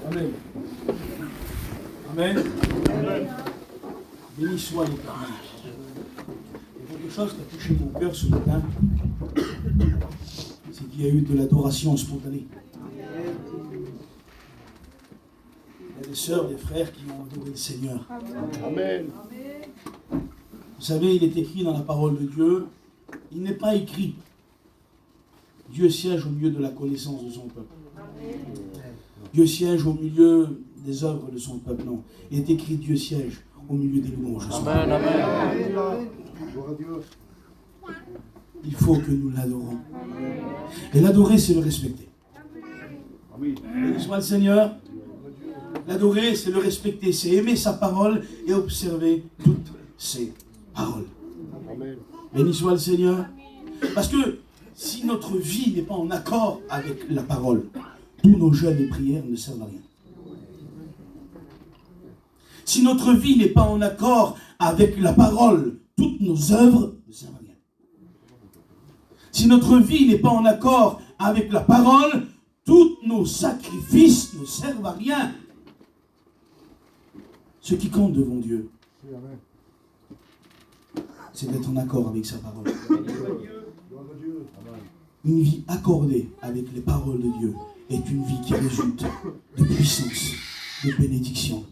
Amen. Amen. Amen. Béni soit l'Éternel. Il y a quelque chose qui a touché mon cœur ce matin. C'est qu'il y a eu de l'adoration spontanée. Il y a des sœurs, des frères qui ont adoré le Seigneur. Amen. Vous savez, il est écrit dans la parole de Dieu, il n'est pas écrit Dieu siège au milieu de la connaissance de son peuple. Dieu siège au milieu des œuvres de son peuple. Non, il est écrit Dieu siège au milieu des louanges de son peuple. Amen. Il faut que nous l'adorons. Et l'adorer, c'est le respecter. Béni soit le Seigneur. L'adorer, c'est le respecter, c'est aimer sa parole et observer toutes ses paroles. Béni soit le Seigneur. Parce que si notre vie n'est pas en accord avec la parole, tous nos jeûnes et prières ne servent à rien. Si notre vie n'est pas en accord avec la parole, toutes nos œuvres ne servent à rien. Si notre vie n'est pas en accord avec la parole, tous nos sacrifices ne servent à rien. Ce qui compte devant Dieu, c'est d'être en accord avec sa parole. Une vie accordée avec les paroles de Dieu est une vie qui résulte de puissance, de bénédiction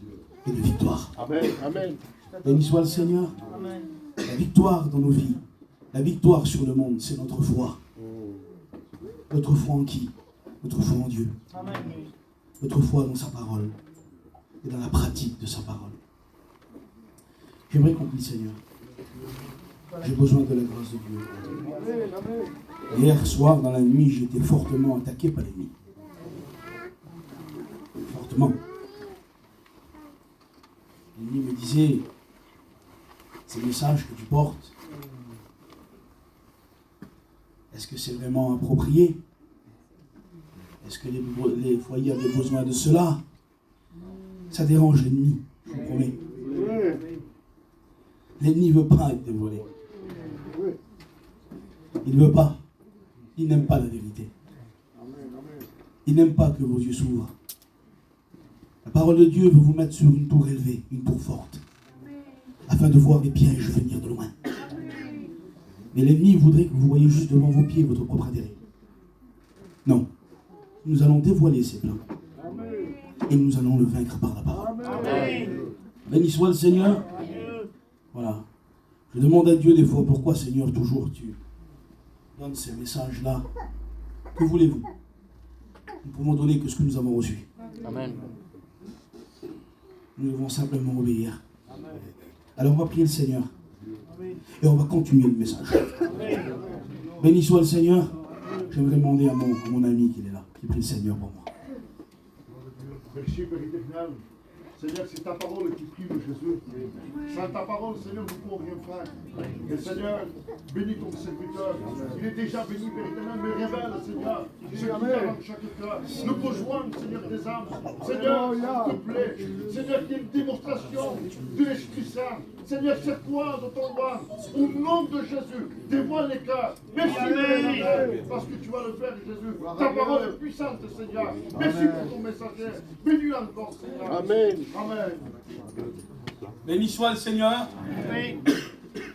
et de victoire. Amen. Béni soit le Seigneur. Amen. La victoire dans nos vies, la victoire sur le monde, c'est notre foi. Notre foi en qui? Notre foi en Dieu. Amen. Notre foi dans sa parole et dans la pratique de sa parole. J'aimerais qu'on prie, Seigneur. J'ai besoin de la grâce de Dieu. Hier soir, dans la nuit, j'ai été fortement attaqué par l'ennemi. Fortement. L'ennemi me disait, ces messages que tu portes, est-ce que c'est vraiment approprié? Est-ce que les foyers avaient besoin de cela? Ça dérange l'ennemi, je vous promets. L'ennemi ne veut pas être dévoilé. Il ne veut pas. Il n'aime pas la vérité. Il n'aime pas que vos yeux s'ouvrent. La parole de Dieu veut vous mettre sur une tour élevée, une tour forte, afin de voir les pièges venir de loin. Mais l'ennemi voudrait que vous voyez juste devant vos pieds votre propre intérêt. Non. Nous allons dévoiler ses plans. Et nous allons le vaincre par la parole. Béni soit le Seigneur. Voilà. Je demande à Dieu des fois, pourquoi Seigneur, toujours tu donnes ces messages-là? Que voulez-vous? Nous pouvons donner que ce que nous avons reçu. Amen. Nous devons simplement obéir. Alors on va prier le Seigneur. Et on va continuer le message. Béni soit le Seigneur. J'aimerais demander à mon ami qui est là, qui prie le Seigneur pour moi. Merci, Père éternel. Seigneur, c'est ta parole qui prie de Jésus. Sans ta parole, Seigneur, nous ne pouvons rien faire. Et Seigneur, bénis ton serviteur. Il est déjà béni, Père éternel, mais révèle, Seigneur, ce qui t'arrange chaque cœur. Nous rejoignons, Seigneur, des âmes. Seigneur, s'il te plaît. Seigneur, qu'il y ait une démonstration de l'Esprit Saint. Seigneur, c'est toi de ton roi. Au nom de Jésus, dévoile les cœurs. Merci, Père éternel, parce que tu vas le faire, Jésus. Ta parole est puissante, Seigneur. Merci pour ton messager. Bénis encore, Seigneur. Amen. Amen. Béni soit le Seigneur.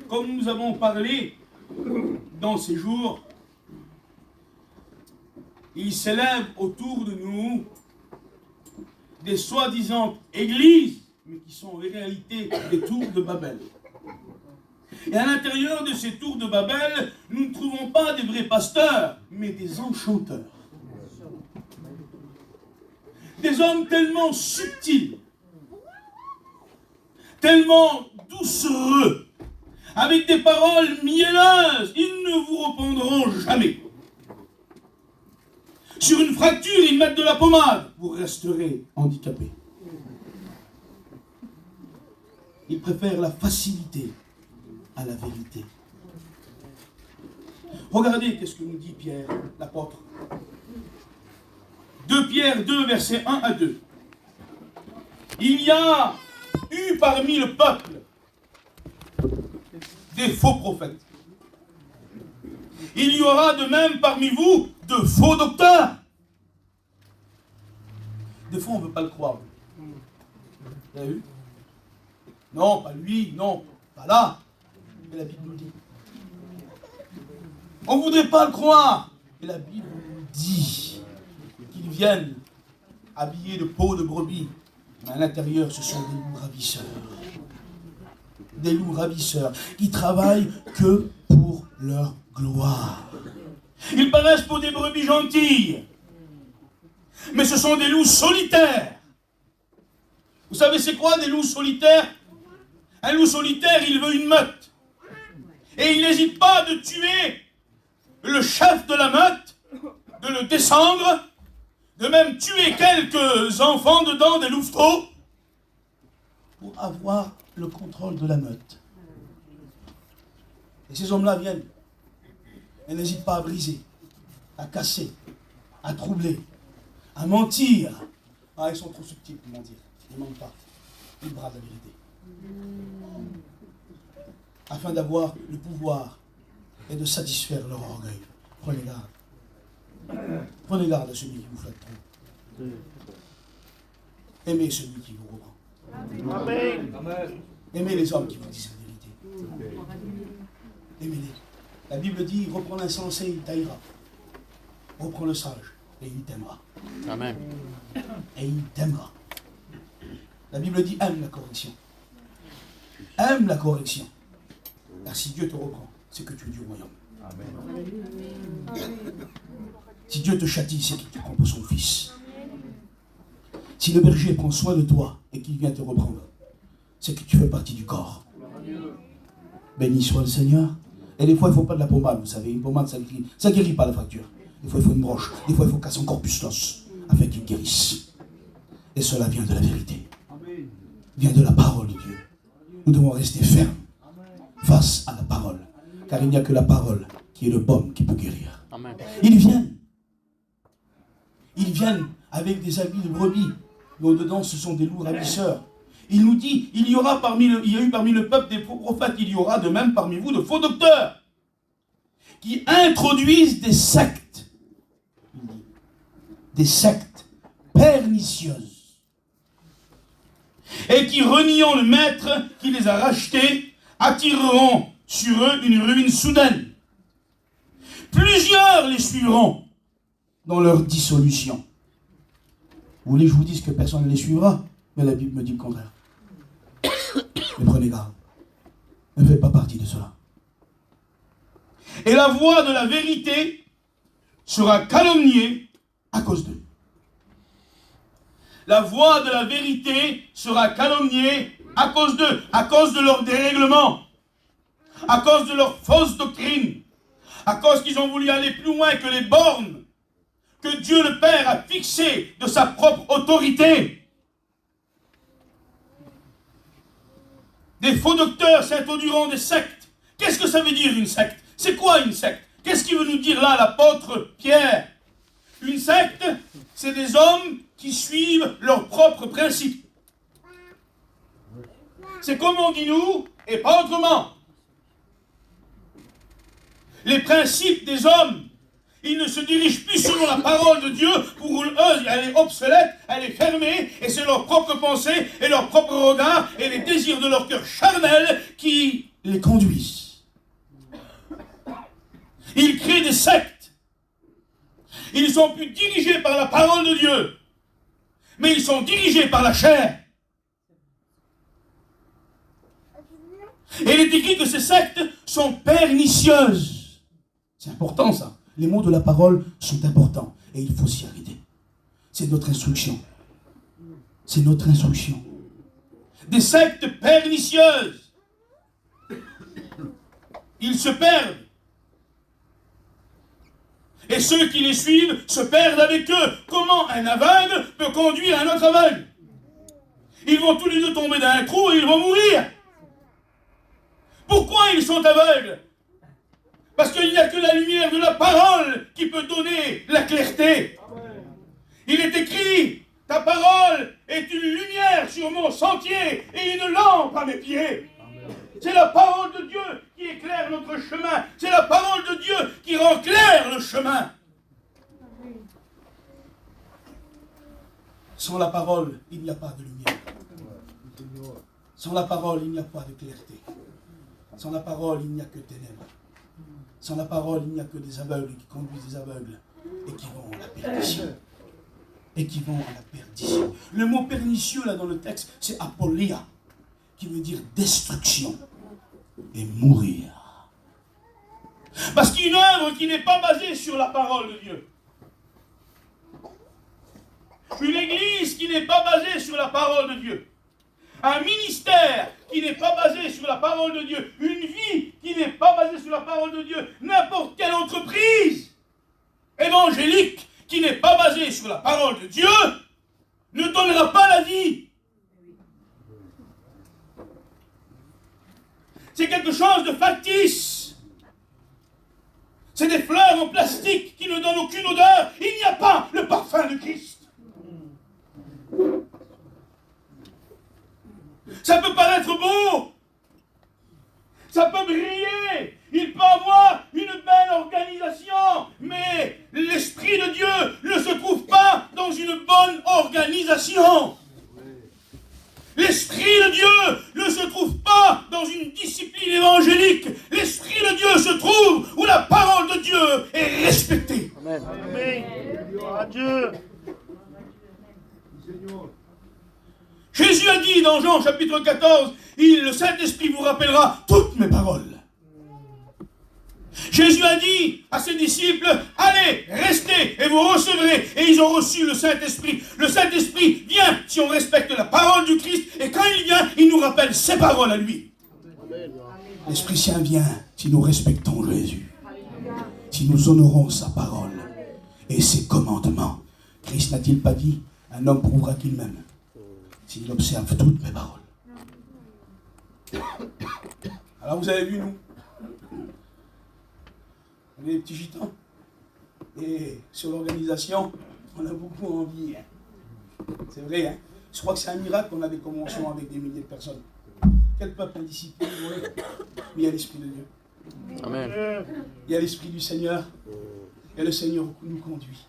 Comme nous avons parlé dans ces jours, il s'élève autour de nous des soi-disant églises, mais qui sont en réalité des tours de Babel. Et à l'intérieur de ces tours de Babel, nous ne trouvons pas des vrais pasteurs, mais des enchanteurs. Des hommes tellement subtils, tellement doucereux, avec des paroles mielleuses, ils ne vous répondront jamais. Sur une fracture, ils mettent de la pommade, vous resterez handicapé. Ils préfèrent la facilité à la vérité. Regardez qu'est-ce que nous dit Pierre, l'apôtre. 2 Pierre 2, versets 1 à 2. Il y a eu parmi le peuple des faux prophètes. Il y aura de même parmi vous de faux docteurs, Des fois, on ne veut pas le croire. Vous avez vu? Non, pas lui, non, pas là. Et la Bible nous dit. On ne voudrait pas le croire. Et la Bible nous dit qu'ils viennent habillés de peau de brebis. Mais à l'intérieur, ce sont des loups ravisseurs. Des loups ravisseurs qui travaillent que pour leur gloire. Ils paraissent pour des brebis gentilles. Mais ce sont des loups solitaires. Vous savez c'est quoi des loups solitaires? Un loup solitaire, il veut une meute. Et il n'hésite pas de tuer le chef de la meute, de le descendre, de même tuer quelques enfants dedans, des louveteaux, pour avoir le contrôle de la meute. Et ces hommes-là viennent. Ils n'hésitent pas à briser, à casser, à troubler, à mentir. Ah, ils sont trop subtils pour mentir. Ils ne mentent pas. Ils bravent la vérité. Afin d'avoir le pouvoir et de satisfaire leur orgueil. Prenez garde. Prenez garde à celui qui vous flatte trop. Aimez celui qui vous reprend. Amen. Aimez les hommes qui vous disent la vérité. Aimez-les. La Bible dit, reprends l'insensé, il taillera. Reprends le sage, et il t'aimera. Amen. Et il t'aimera. La Bible dit, aime la correction. Aime la correction. Car si Dieu te reprend, c'est que tu es du royaume. Amen. Si Dieu te châtie, c'est qu'il te prend pour son fils. Si le berger prend soin de toi et qu'il vient te reprendre, c'est que tu fais partie du corps. Béni soit le Seigneur. Et des fois, il ne faut pas de la pommade, vous savez. Une pommade, ça ne guérit pas la fracture. Des fois, il faut une broche. Des fois, il faut casser encore plus l'os afin qu'il guérisse. Et cela vient de la vérité. Vient de la parole de Dieu. Nous devons rester fermes face à la parole. Car il n'y a que la parole qui est le baume qui peut guérir. Amen. Ils viennent. Ils viennent avec des habits de brebis. Mais au-dedans, ce sont des loups ravisseurs. Il nous dit, il y a eu parmi le peuple des faux prophètes, il y aura de même parmi vous de faux docteurs qui introduisent des sectes. Des sectes pernicieuses. Et qui, reniant le maître qui les a rachetés, attireront sur eux une ruine soudaine. Plusieurs les suivront dans leur dissolution. Vous voulez que je vous dise que personne ne les suivra? Mais la Bible me dit le contraire. Mais prenez garde. Ne faites pas partie de cela. Et la voix de la vérité sera calomniée à cause d'eux. La voix de la vérité sera calomniée à cause d'eux, à cause de leur dérèglement, à cause de leur fausse doctrine, à cause qu'ils ont voulu aller plus loin que les bornes que Dieu le Père a fixées de sa propre autorité. Des faux docteurs s'introduiront des sectes. Qu'est-ce que ça veut dire une secte? C'est quoi une secte? Qu'est-ce qu'il veut nous dire là l'apôtre Pierre? Une secte, c'est des hommes qui suivent leurs propres principes. C'est comme on dit nous, et pas autrement. Les principes des hommes, ils ne se dirigent plus selon la parole de Dieu. Pour eux, elle est obsolète, elle est fermée, et c'est leurs propres pensées et leurs propres regards et les désirs de leur cœur charnel qui les conduisent. Ils créent des sectes. Ils sont plus dirigés par la parole de Dieu, mais ils sont dirigés par la chair. Et il est écrit que ces sectes sont pernicieuses. C'est important ça. Les mots de la parole sont importants et il faut s'y arrêter. C'est notre instruction. C'est notre instruction. Des sectes pernicieuses. Ils se perdent. Et ceux qui les suivent se perdent avec eux. Comment un aveugle peut conduire un autre aveugle? Ils vont tous les deux tomber dans un trou et ils vont mourir. Pourquoi ils sont aveugles? Parce qu'il n'y a que la lumière de la parole qui peut donner la clarté. Il est écrit, ta parole est une lumière sur mon sentier et une lampe à mes pieds. C'est la parole de Dieu qui éclaire notre chemin. C'est la parole de Dieu qui rend clair le chemin. Sans la parole, il n'y a pas de lumière. Sans la parole, il n'y a pas de clarté. Sans la parole, il n'y a que ténèbres. Sans la parole, il n'y a que des aveugles qui conduisent des aveugles et qui vont à la perdition. Et qui vont à la perdition. Le mot pernicieux, là, dans le texte, c'est apolia, qui veut dire destruction et mourir. Parce qu'une œuvre qui n'est pas basée sur la parole de Dieu, une église qui n'est pas basée sur la parole de Dieu, un ministère qui n'est pas basé sur la parole de Dieu, une vie qui n'est pas basée sur la parole de Dieu, n'importe quelle entreprise évangélique qui n'est pas basée sur la parole de Dieu ne donnera pas la vie. C'est quelque chose de factice. C'est des fleurs en plastique qui ne donnent aucune odeur. Il n'y a pas le parfum de Christ. Ça peut paraître beau, ça peut briller, il peut avoir une belle organisation, mais l'Esprit de Dieu ne se trouve pas dans une bonne organisation. L'Esprit de Dieu ne se trouve pas dans une discipline évangélique. L'Esprit de Dieu se trouve où la parole de Dieu est respectée. Amen. Amen. Adieu. Jésus a dit dans Jean chapitre 14, le Saint-Esprit vous rappellera toutes mes paroles. Jésus a dit à ses disciples, allez, restez et vous recevrez. Et ils ont reçu le Saint-Esprit. Le Saint-Esprit vient si on respecte la parole du Christ. Et quand il vient, il nous rappelle ses paroles à lui. L'Esprit Saint vient si nous respectons Jésus. Si nous honorons sa parole et ses commandements. Christ n'a-t-il pas dit, un homme prouvera qu'il m'aime s'il observe toutes mes paroles. Alors vous avez vu, nous, on est des petits gitans. Et sur l'organisation, on a beaucoup envie. C'est vrai, hein. Je crois que c'est un miracle qu'on a des conventions avec des milliers de personnes. Quel peuple indiscipliné, mais il y a l'Esprit de Dieu. Amen. Il y a l'Esprit du Seigneur. Et le Seigneur nous conduit.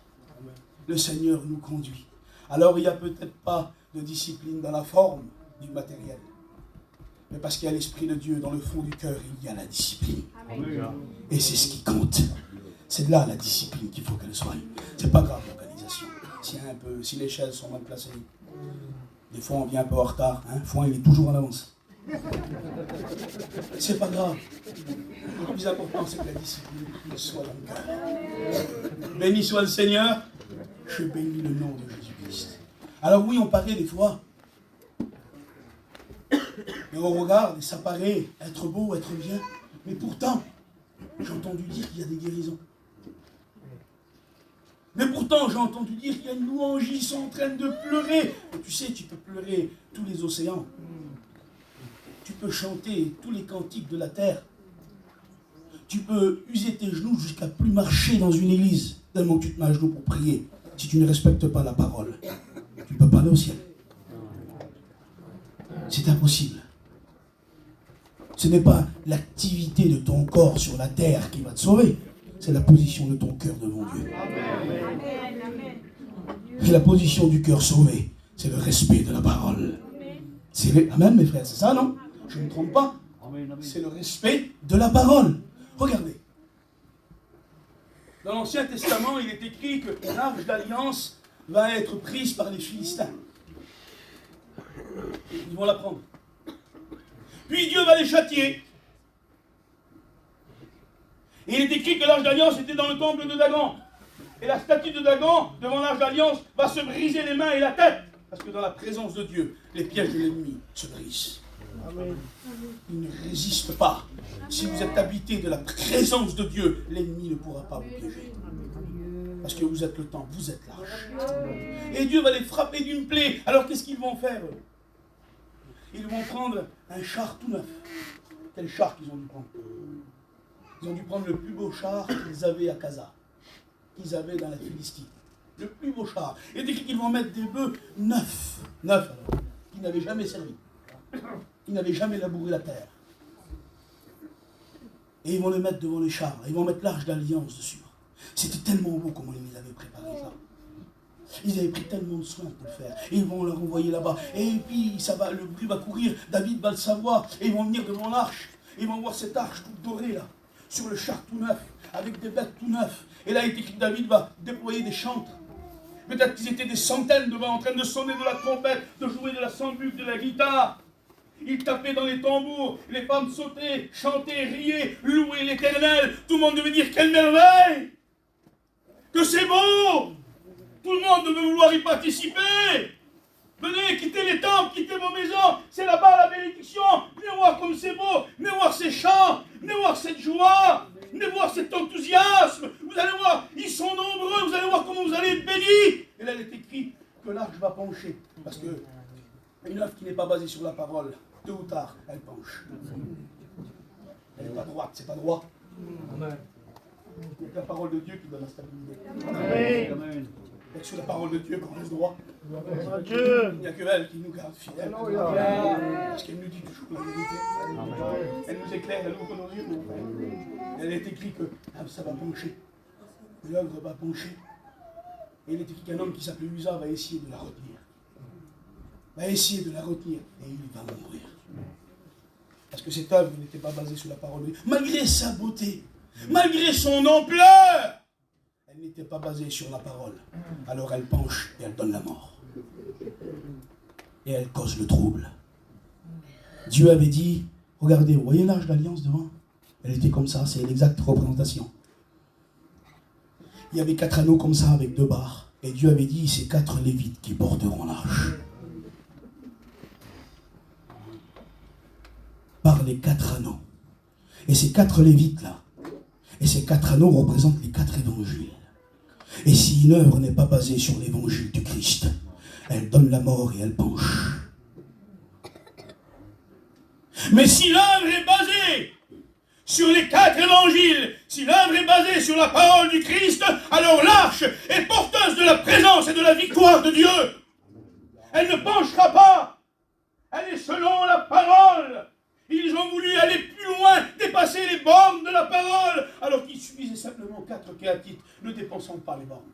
Le Seigneur nous conduit. Alors il n'y a peut-être pas de discipline dans la forme du matériel. Mais parce qu'il y a l'Esprit de Dieu dans le fond du cœur, il y a la discipline. Amen. Et c'est ce qui compte. C'est là la discipline qu'il faut qu'elle soit. C'est pas grave l'organisation. Si les chaises sont mal placées, des fois on vient un peu en retard. Hein. Foin, il est toujours en avance. C'est pas grave. Le plus important, c'est que la discipline soit dans le cœur. Béni soit le Seigneur. Je bénis le nom de Jésus-Christ. Alors oui, on paraît des fois. Et on regarde et ça paraît être beau, être bien. Mais pourtant, j'ai entendu dire qu'il y a des guérisons. Mais pourtant, j'ai entendu dire qu'il y a une louange, ils sont en train de pleurer. Et tu sais, tu peux pleurer tous les océans. Tu peux chanter tous les cantiques de la terre. Tu peux user tes genoux jusqu'à plus marcher dans une église, tellement que tu te mets à genoux pour prier. Si tu ne respectes pas la parole, tu ne peux pas aller au ciel. C'est impossible. Ce n'est pas l'activité de ton corps sur la terre qui va te sauver. C'est la position de ton cœur devant Dieu. Et la position du cœur sauvé, c'est le respect de la parole. Amen, mes frères, c'est ça, non? Je ne me trompe pas. C'est le respect de la parole. Regardez. Dans l'Ancien Testament, il est écrit que l'arche d'alliance va être prise par les Philistins. Ils vont la prendre. Puis Dieu va les châtier. Et il est écrit que l'arche d'alliance était dans le temple de Dagon. Et la statue de Dagon, devant l'arche d'alliance, va se briser les mains et la tête. Parce que dans la présence de Dieu, les pièges de l'ennemi se brisent. Amen. Il ne résiste pas. Si vous êtes habité de la présence de Dieu, l'ennemi ne pourra pas vous piéger. Parce que vous êtes le temps, vous êtes l'arche. Et Dieu va les frapper d'une plaie. Alors qu'est-ce qu'ils vont faire? Ils vont prendre un char tout neuf. Quel char qu'ils ont dû prendre? Ils ont dû prendre le plus beau char qu'ils avaient à Gaza, qu'ils avaient dans la Philistie. Le plus beau char. Et dès qu'ils vont mettre des bœufs neufs, alors, qui n'avaient jamais servi, qui n'avaient jamais labouré la terre. Et ils vont le mettre devant les chars. Ils vont mettre l'arche d'alliance dessus. C'était tellement beau comment ils avaient préparé ça. Ils avaient pris tellement de soin pour le faire. Et ils vont le renvoyer là-bas. Et puis, le bruit va courir. David va le savoir. Et ils vont venir devant l'arche. Et ils vont voir cette arche toute dorée là. Sur le char tout neuf. Avec des bêtes tout neufs. Et là, il est écrit que David va déployer des chantres. Peut-être qu'ils étaient des centaines devant, en train de sonner de la trompette, de jouer de la sambuque, de la guitare. Ils tapaient dans les tambours, les femmes sautaient, chantaient, riaient, louaient l'Éternel. Tout le monde devait dire quelle merveille, que c'est beau. Tout le monde devait vouloir y participer. Venez, quittez les temples, quittez vos maisons. C'est là-bas la bénédiction. Venez voir comme c'est beau. Venez voir ces chants. Venez voir cette joie. Venez voir cet enthousiasme. Vous allez voir, ils sont nombreux. Vous allez voir comment vous allez être bénis. Et là, il est écrit que l'arche va pencher. Parce que une œuvre qui n'est pas basée sur la parole, tôt ou tard, elle penche. Elle n'est pas droite, c'est pas droit. Amen. C'est la parole de Dieu qui donne la stabilité. Amen. Et sur la parole de Dieu, qu'on reste droit. Il n'y a que elle qui nous garde fidèles. Parce qu'elle nous dit toujours la vérité. Elle nous éclaire, elle ouvre nos yeux. Elle est écrit que ça va pencher. L'œuvre va pencher. Et il est écrit qu'un homme qui s'appelle Usa va essayer de la retenir. Va essayer de la retenir. Et il va mourir. Parce que cette œuvre n'était pas basée sur la parole de Dieu. Malgré sa beauté, malgré son ampleur, elle n'était pas basée sur la parole. Alors elle penche et elle donne la mort. Et elle cause le trouble. Dieu avait dit, regardez, vous voyez l'arche d'alliance devant? Elle était comme ça, c'est l'exacte représentation. Il y avait 4 anneaux comme ça avec 2 barres. Et Dieu avait dit, c'est 4 lévites qui porteront l'arche. Par les 4 anneaux. Et ces 4 lévites là, et ces 4 anneaux représentent les 4 évangiles. Et si une œuvre n'est pas basée sur l'évangile du Christ, elle donne la mort et elle penche. Mais si l'œuvre est basée sur les 4 évangiles, si l'œuvre est basée sur la parole du Christ, alors l'arche est porteuse de la présence et de la victoire de Dieu. Elle ne penchera pas. Elle est selon la parole. Ils ont voulu aller plus loin, dépasser les bornes de la parole, alors qu'il suffisait simplement 4 kéatites, ne dépensant pas les bornes.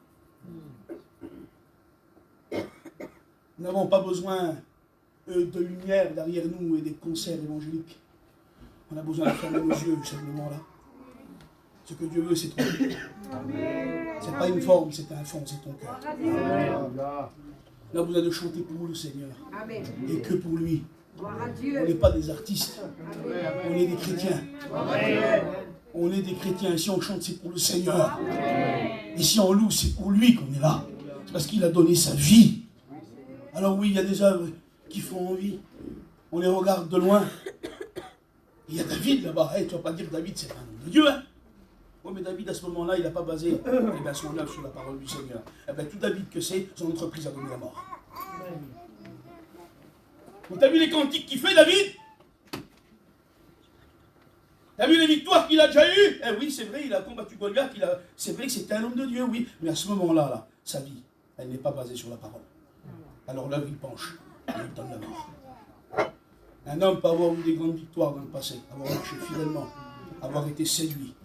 Nous n'avons pas besoin de lumière derrière nous et des concerts évangéliques. On a besoin de fermer nos yeux simplement là. Ce que Dieu veut, c'est ton cœur. C'est pas une forme, c'est un fond, c'est ton cœur. On a besoin de chanter pour le Seigneur. Et que pour lui. On n'est pas des artistes, on est des chrétiens. On est des chrétiens. Si on chante, c'est pour le Seigneur. Et si on loue, c'est pour lui qu'on est là. C'est parce qu'il a donné sa vie. Alors oui, il y a des œuvres qui font envie. On les regarde de loin. Il y a David là-bas. Hey, tu ne vas pas dire que David, c'est un homme de Dieu. Hein? Oui, mais David, à ce moment-là, il n'a pas basé son œuvre sur la parole du Seigneur. Eh bien, tout David que c'est, son entreprise a donné la mort. Tu as vu les cantiques qu'il fait, David? Tu as vu les victoires qu'il a déjà eues? Eh oui, c'est vrai, il a combattu Goliath, c'est vrai que c'était un homme de Dieu, oui. Mais à ce moment-là, là, sa vie, elle n'est pas basée sur la parole. Alors l'œuvre, il penche, et il donne la mort. Un homme peut avoir eu des grandes victoires dans le passé, avoir marché fidèlement, avoir été séduit,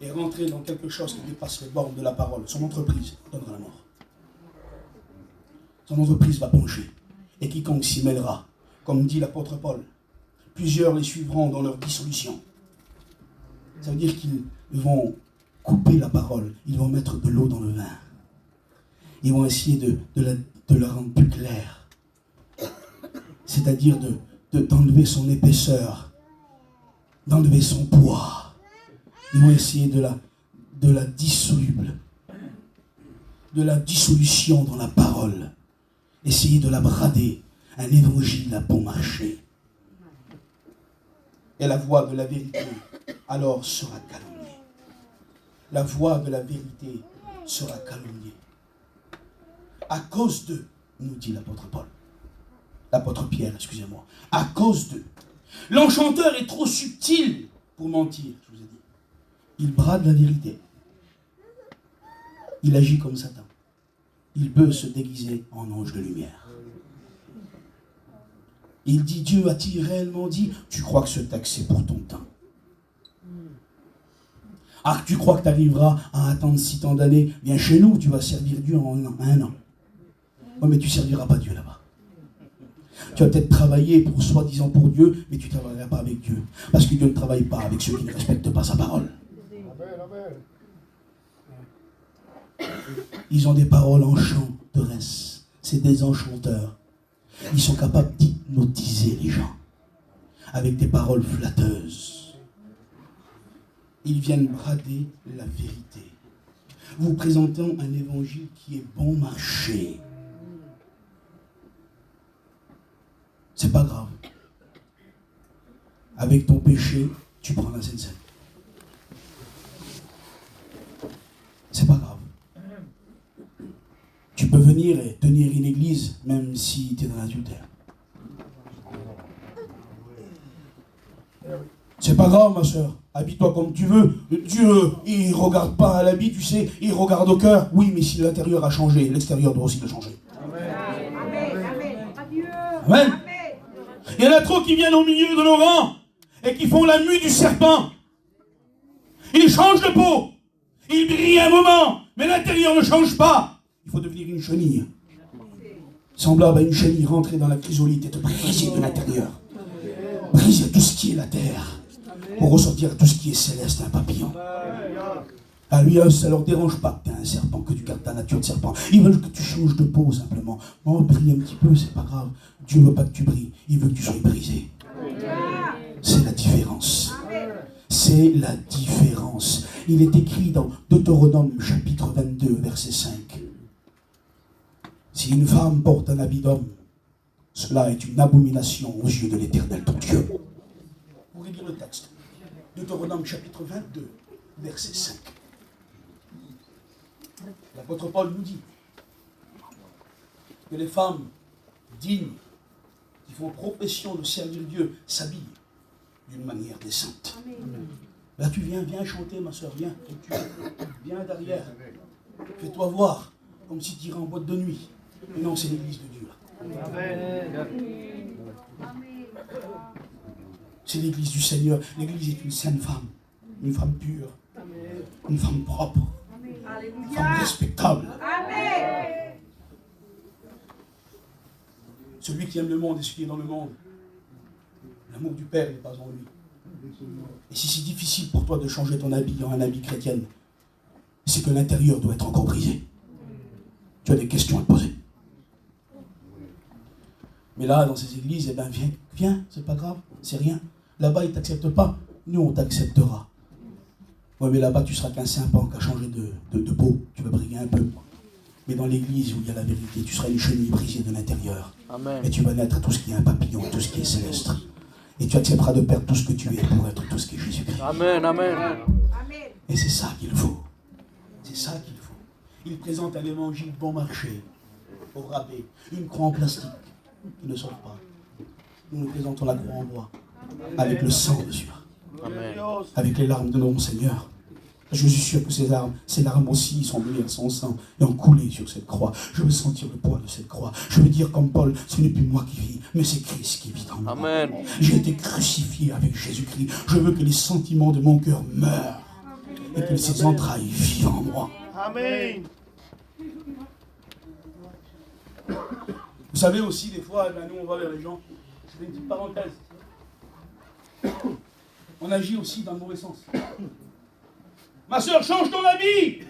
et rentrer dans quelque chose qui dépasse les bornes de la parole. Son entreprise donnera la mort. Son entreprise va pencher. Et quiconque s'y mêlera, comme dit l'apôtre Paul, plusieurs les suivront dans leur dissolution. Ça veut dire qu'ils vont couper la parole, ils vont mettre de l'eau dans le vin. Ils vont essayer de la rendre plus claire. C'est-à-dire d'enlever son épaisseur, d'enlever son poids. Ils vont essayer de la dissoluble, de la dissolution dans la parole. Essayer de la brader. Un évangile à bon marché. Et la voix de la vérité, alors sera calomniée. La voix de la vérité sera calomniée. À cause d'eux, nous dit l'apôtre Paul. L'apôtre Pierre, excusez-moi. À cause d'eux. L'enchanteur est trop subtil pour mentir, je vous ai dit. Il brade la vérité. Il agit comme Satan. Il peut se déguiser en ange de lumière. Il dit, Dieu a-t-il réellement dit, tu crois que ce texte c'est pour ton temps? Ah, tu crois que tu arriveras à attendre 6 ans d'années? Viens chez nous, tu vas servir Dieu en un an. Ouais, mais tu ne serviras pas Dieu là-bas. Tu vas peut-être travailler pour soi-disant pour Dieu, mais tu ne travailleras pas avec Dieu. Parce que Dieu ne travaille pas avec ceux qui ne respectent pas sa parole. Ils ont des paroles enchanteresses. C'est des enchanteurs. Ils sont capables d'hypnotiser les gens avec des paroles flatteuses. Ils viennent brader la vérité. Vous présentons un évangile qui est bon marché. C'est pas grave. Avec ton péché, tu prends la Sainte-Seine. C'est pas grave. Tu peux venir et tenir une église, même si tu es dans l'adultère. C'est pas grave, ma soeur. Habille-toi comme tu veux. Dieu, il ne regarde pas à l'habit, tu sais, il regarde au cœur. Oui, mais si l'intérieur a changé, l'extérieur doit aussi le changer. Amen. Il y en a trop qui viennent au milieu de nos rangs et qui font la mue du serpent. Ils changent de peau. Ils brillent un moment, mais l'intérieur ne change pas. Il faut devenir une chenille. Semblable à une chenille rentrée dans la chrysolite et te briser de l'intérieur. Briser tout ce qui est la terre pour ressortir tout ce qui est céleste, un papillon. À lui, ça ne leur dérange pas que tu aies un serpent, que tu gardes ta nature de serpent. Ils veulent que tu changes de peau simplement. Oh, brille un petit peu, c'est pas grave. Dieu ne veut pas que tu brilles, il veut que tu sois brisé. C'est la différence. C'est la différence. Il est écrit dans Deutéronome chapitre 22, verset 5. Si une femme porte un habit d'homme, cela est une abomination aux yeux de l'Éternel ton Dieu. Vous pouvez lire le texte. Deutéronome chapitre 22, verset 5. L'apôtre Paul nous dit que les femmes dignes qui font profession de servir Dieu s'habillent d'une manière décente. Là tu viens chanter ma soeur, viens. Viens derrière. Fais-toi voir comme si tu irais en boîte de nuit. Mais non, c'est l'église de Dieu. C'est l'église du Seigneur. L'église est une sainte femme. Une femme pure. Une femme propre. Une femme respectable. Celui qui aime le monde et ce qui est dans le monde, l'amour du Père n'est pas en lui. Et si c'est difficile pour toi de changer ton habit en un habit chrétien, c'est que l'intérieur doit être encore brisé. Tu as des questions à te poser. Mais là, dans ces églises, eh ben, viens, c'est pas grave, c'est rien. Là-bas, ils ne t'acceptent pas, nous, on t'acceptera. Oui, mais là-bas, tu seras qu'un serpent qui a changé de peau, tu vas briller un peu. Mais dans l'église où il y a la vérité, tu seras une chenille brisée de l'intérieur. Amen. Et tu vas naître à tout ce qui est un papillon, à tout ce qui est céleste. Et tu accepteras de perdre tout ce que tu es pour être tout ce qui est Jésus-Christ. Amen, amen. Et c'est ça qu'il faut. C'est ça qu'il faut. Il présente un évangile bon marché, au rabais, une croix en plastique qui ne sauve pas. Nous présentons la croix en bois, avec le sang dessus, avec les larmes de notre Seigneur. Je suis sûr que ces larmes aussi sont venues à son sang et ont coulé sur cette croix. Je veux sentir le poids de cette croix. Je veux dire comme Paul, ce n'est plus moi qui vis, mais c'est Christ qui vit en moi. Amen. J'ai été crucifié avec Jésus-Christ. Je veux que les sentiments de mon cœur meurent et que ses entrailles vivent en moi. Amen. Vous savez aussi, des fois, nous on va vers les gens. Je fais une petite parenthèse. On agit aussi dans le mauvais sens. Ma soeur, change ton habit!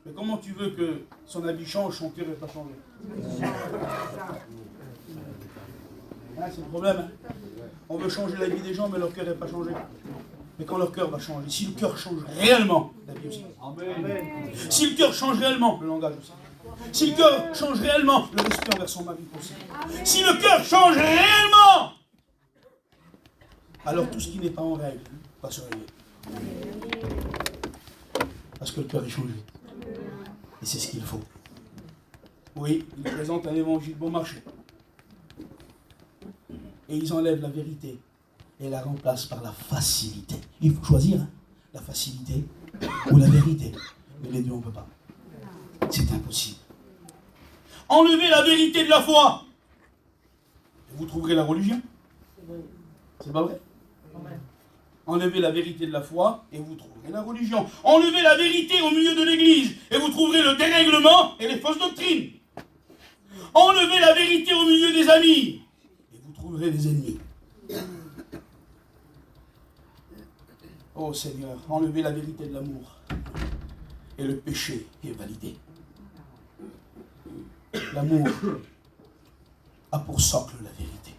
Mais comment tu veux que son habit change, son cœur n'est pas changé? Hein, c'est le problème. Hein? On veut changer la vie des gens, mais leur cœur n'est pas changé. Mais quand leur cœur va changer, si le cœur change réellement, la vie aussi. Amen. Si le cœur change réellement, le langage aussi. Si le cœur change réellement, le respect envers son mari aussi. Si le cœur change réellement, alors tout ce qui n'est pas en règle va se régler. Parce que le cœur est changé. Et c'est ce qu'il faut. Oui, ils présentent un évangile bon marché. Et ils enlèvent la vérité et la remplacent par la facilité. Il faut choisir, hein, la facilité ou la vérité. Mais les deux, on ne peut pas. C'est impossible. Enlevez la vérité de la foi. Et vous trouverez la religion. C'est pas vrai? Enlevez la vérité de la foi et vous trouverez la religion. Enlevez la vérité au milieu de l'église et vous trouverez le dérèglement et les fausses doctrines. Enlevez la vérité au milieu des amis et vous trouverez des ennemis. Oh Seigneur, enlevez la vérité de l'amour et le péché est validé. L'amour a pour socle la vérité.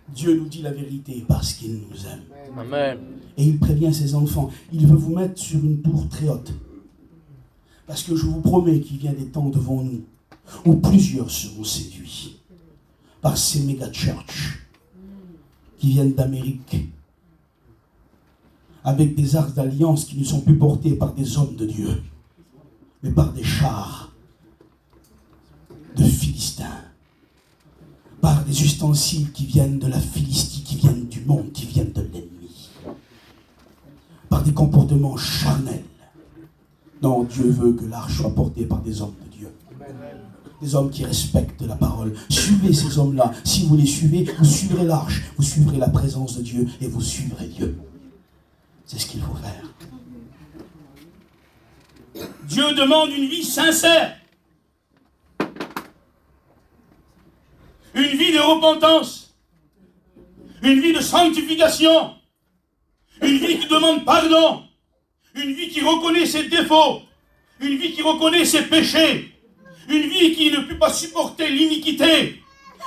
Dieu nous dit la vérité parce qu'il nous aime. Amen. Et il prévient ses enfants. Il veut vous mettre sur une tour très haute. Parce que je vous promets qu'il vient des temps devant nous où plusieurs seront séduits par ces méga churches qui viennent d'Amérique avec des arcs d'alliance qui ne sont plus portés par des hommes de Dieu mais par des chars de Philistins, par des ustensiles qui viennent de la Philistie, qui viennent du monde, qui viennent de l'ennemi, par des comportements charnels. Non, Dieu veut que l'arche soit portée par des hommes de Dieu. Des hommes qui respectent la parole. Suivez ces hommes-là. Si vous les suivez, vous suivrez l'arche, vous suivrez la présence de Dieu et vous suivrez Dieu. C'est ce qu'il faut faire. Dieu demande une vie sincère. Une vie de repentance. Une vie de sanctification. Une vie qui demande pardon. Une vie qui reconnaît ses défauts. Une vie qui reconnaît ses péchés. Une vie qui ne peut pas supporter l'iniquité.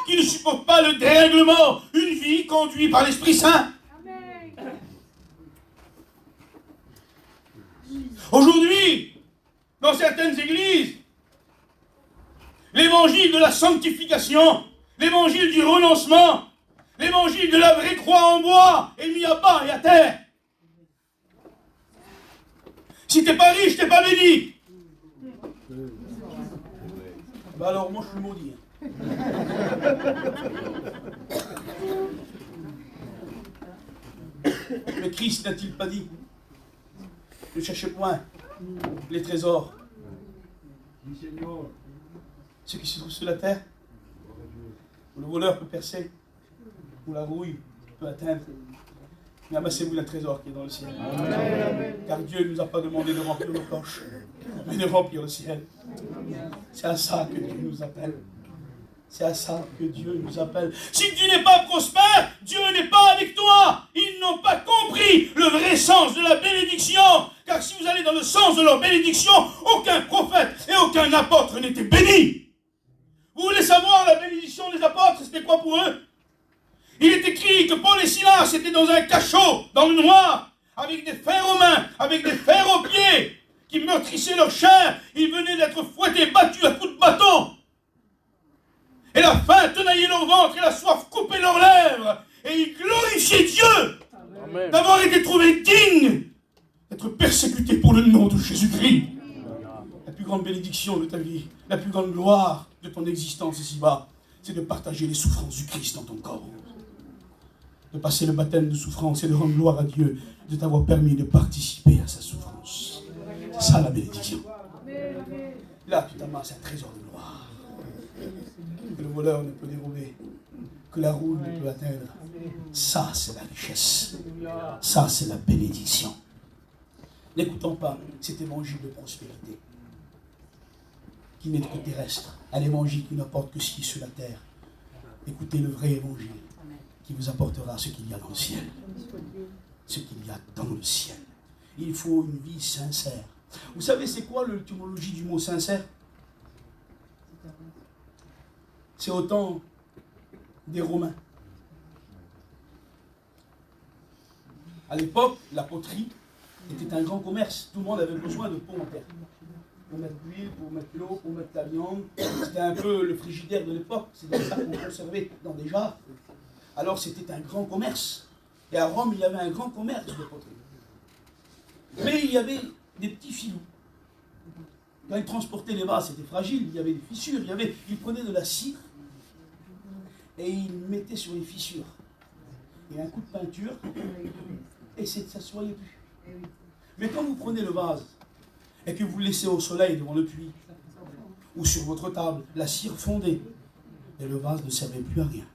Qui ne supporte pas le dérèglement. Une vie conduite par l'Esprit Saint. Aujourd'hui, dans certaines églises, l'évangile de la sanctification, l'évangile du renoncement, l'évangile de la vraie croix en bois est mis à bas et à terre. Si t'es pas riche, t'es pas béni. Ben alors moi je suis maudit. Mais Christ n'a-t-il pas dit: ne cherchez point les trésors, ceux qui se trouvent sur la terre, où le voleur peut percer, où la rouille peut atteindre. Mais amassez-vous le trésor qui est dans le ciel. Amen. Car Dieu ne nous a pas demandé de remplir nos poches, mais de remplir le ciel. C'est à ça que Dieu nous appelle. C'est à ça que Dieu nous appelle. Si tu n'es pas prospère, Dieu n'est pas avec toi. Ils n'ont pas compris le vrai sens de la bénédiction. Car si vous allez dans le sens de leur bénédiction, aucun prophète et aucun apôtre n'était béni. Vous voulez savoir la bénédiction des apôtres, c'était quoi pour eux? Il est écrit que Paul et Silas étaient dans un cachot, dans le noir, avec des fers aux mains, avec des fers aux pieds, qui meurtrissaient leur chair. Ils venaient d'être fouettés, battus à coups de bâton. Et la faim tenaillait leur ventre et la soif coupait leurs lèvres. Et ils glorifiaient Dieu d'avoir été trouvés dignes d'être persécutés pour le nom de Jésus-Christ. La plus grande bénédiction de ta vie, la plus grande gloire de ton existence ici-bas, c'est de partager les souffrances du Christ dans ton corps. De passer le baptême de souffrance et de rendre gloire à Dieu de t'avoir permis de participer à sa souffrance. C'est ça la bénédiction. Là, tu t'amasses un trésor de gloire que le voleur ne peut dérober, que la rouille ne peut atteindre. Ça, c'est la richesse. Ça, c'est la bénédiction. N'écoutons pas cet évangile de prospérité qui n'est que terrestre, un évangile qui n'apporte que ce qui est sur la terre. Écoutez le vrai évangile qui vous apportera ce qu'il y a dans le ciel. Ce qu'il y a dans le ciel. Il faut une vie sincère. Vous savez, c'est quoi l'étymologie du mot sincère? C'est au temps des Romains. À l'époque, la poterie était un grand commerce. Tout le monde avait besoin de pots en terre. Pour mettre l'huile, pour mettre l'eau, pour mettre la viande. C'était un peu le frigidaire de l'époque. C'est dans ça qu'on conservait dans des jarres. Alors c'était un grand commerce. Et à Rome, il y avait un grand commerce de poterie. Mais il y avait des petits filous. Quand ils transportaient les vases, c'était fragile, il y avait des fissures. Ils prenaient de la cire et ils mettaient sur les fissures. Et un coup de peinture, et ça ne se voyait plus. Mais quand vous prenez le vase et que vous le laissez au soleil devant le puits, ou sur votre table, la cire fondait, et le vase ne servait plus à rien.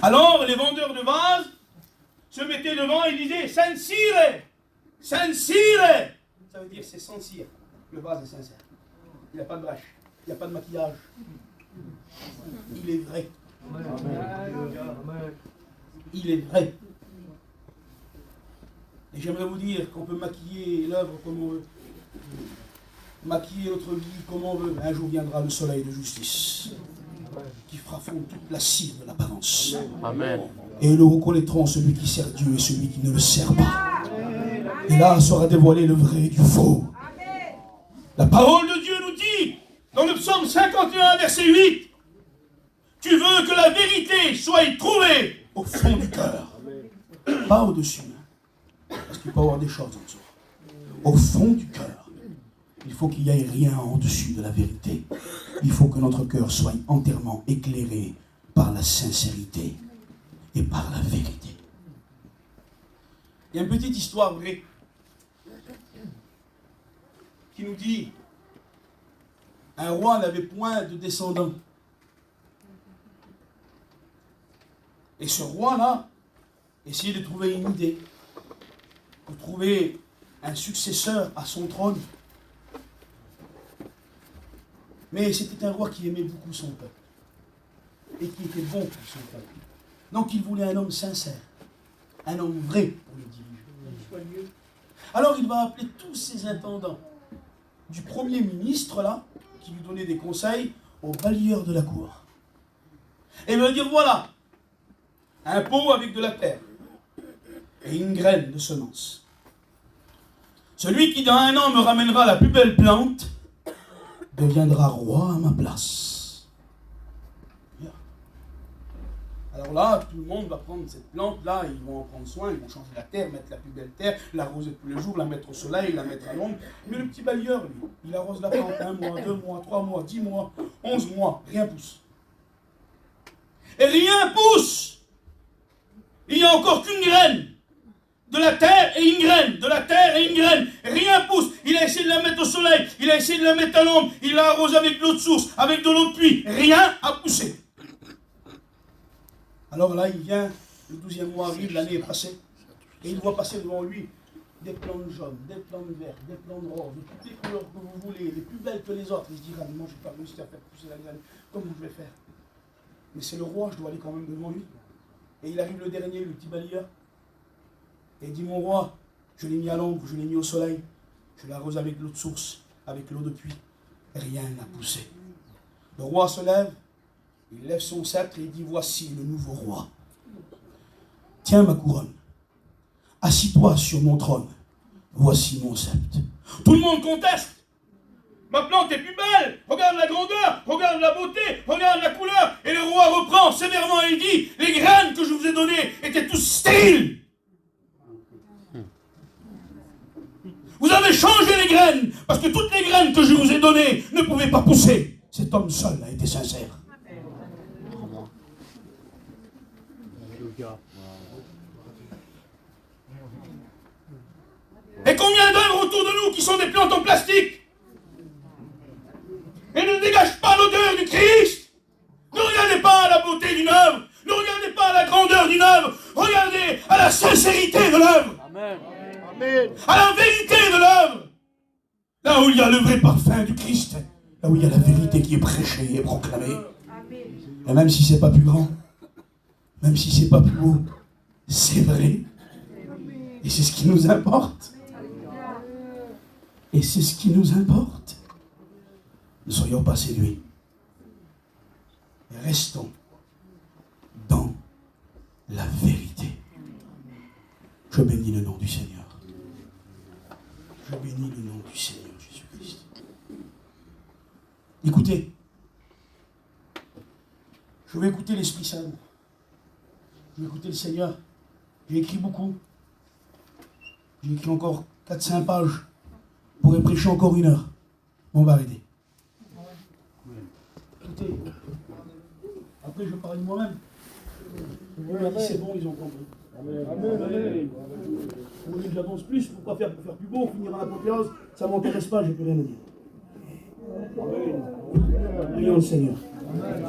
Alors les vendeurs de vases se mettaient devant et disaient « San Sire! San Sire !» Ça veut dire c'est sans cire. Le vase est sincère. Il n'a pas de brèche. Il n'y a pas de maquillage. Il est vrai. Il est vrai. Et j'aimerais vous dire qu'on peut maquiller l'œuvre comme on veut. Maquiller notre vie comme on veut. Un jour viendra le soleil de justice qui fera fondre toute la cire de l'apparence. Amen. Et nous reconnaîtrons celui qui sert Dieu et celui qui ne le sert pas. Et là sera dévoilé le vrai du faux. La parole de Dieu nous dit, dans le psaume 51, verset 8, tu veux que la vérité soit trouvée au fond du cœur. Pas au-dessus. Parce qu'il peut y avoir des choses en dessous. Au fond du cœur. Il faut qu'il n'y ait rien en dessus de la vérité. Il faut que notre cœur soit entièrement éclairé par la sincérité et par la vérité. Il y a une petite histoire vraie qui nous dit un roi n'avait point de descendants. Et ce roi-là essayait de trouver une idée pour trouver un successeur à son trône. Mais c'était un roi qui aimait beaucoup son peuple et qui était bon pour son peuple. Donc il voulait un homme sincère, un homme vrai pour le diriger. Alors il va appeler tous ses intendants, du premier ministre là, qui lui donnait des conseils, au balayeur de la cour. Et il va dire voilà, un pot avec de la terre et une graine de semence. Celui qui dans un an me ramènera la plus belle plante deviendra roi à ma place. Bien. Alors là, tout le monde va prendre cette plante-là, ils vont en prendre soin, ils vont changer la terre, mettre la plus belle terre, l'arroser tous les jours, la mettre au soleil, la mettre à l'ombre. Mais le petit balayeur, lui, il arrose la plante 1 mois, 2 mois, 3 mois, 10 mois, 11 mois, rien pousse. Et rien pousse. Il n'y a encore qu'une graine. De la terre et une graine, de la terre et une graine, rien pousse. Il a essayé de la mettre au soleil, il a essayé de la mettre à l'ombre, il l'a arrosé avec de l'eau de source, avec de l'eau de pluie, rien a poussé. Alors là, il vient, le 12e mois arrive, l'année est passée, et il voit passer devant lui des plantes jaunes, des plantes vertes, des plantes roses, de toutes les couleurs que vous voulez, les plus belles que les autres. Il se dit, non, je n'ai pas réussi à faire pousser la graine, comment je vais faire? Mais c'est le roi, je dois aller quand même devant lui. Et il arrive le dernier, le petit balayeur. Et il dit, mon roi, je l'ai mis à l'ombre, je l'ai mis au soleil, je l'arrose avec l'eau de source, avec l'eau de pluie. Rien n'a poussé. Le roi se lève, il lève son sceptre et il dit, voici le nouveau roi. Tiens ma couronne, assis-toi sur mon trône, voici mon sceptre. Tout le monde conteste. Ma plante est plus belle, regarde la grandeur, regarde la beauté, regarde la couleur. Et le roi reprend sévèrement et il dit, les graines que je vous ai données étaient tous stériles. Vous avez changé les graines, parce que toutes les graines que je vous ai données ne pouvaient pas pousser. Cet homme seul a été sincère. Et combien d'œuvres autour de nous qui sont des plantes en plastique et ne dégagent pas l'odeur du Christ. Ne regardez pas à la beauté d'une œuvre, ne regardez pas à la grandeur d'une œuvre, regardez à la sincérité de l'œuvre. Amen. À la vérité de l'œuvre. Là où il y a le vrai parfum du Christ, là où il y a la vérité qui est prêchée et proclamée. Et même si c'est pas plus grand, même si c'est pas plus beau, c'est vrai. Et c'est ce qui nous importe. Et c'est ce qui nous importe. Ne soyons pas séduits. Restons dans la vérité. Je bénis le nom du Seigneur. Je bénis le nom du Seigneur Jésus-Christ. Écoutez. Je vais écouter l'Esprit Saint. Je vais écouter le Seigneur. J'ai écrit beaucoup. J'ai écrit encore 4-5 pages. Je pourrais prêcher encore 1 heure. On va arrêter. Écoutez. Après, je parle de moi-même. Vous m'avez dit c'est bon, ils ont compris. Amen. Vous voulez que j'avance plus, pourquoi faire pour faire plus beau, finir en apothéose? Ça ne m'intéresse pas, je n'ai plus rien à dire. Prions le Seigneur. Amen.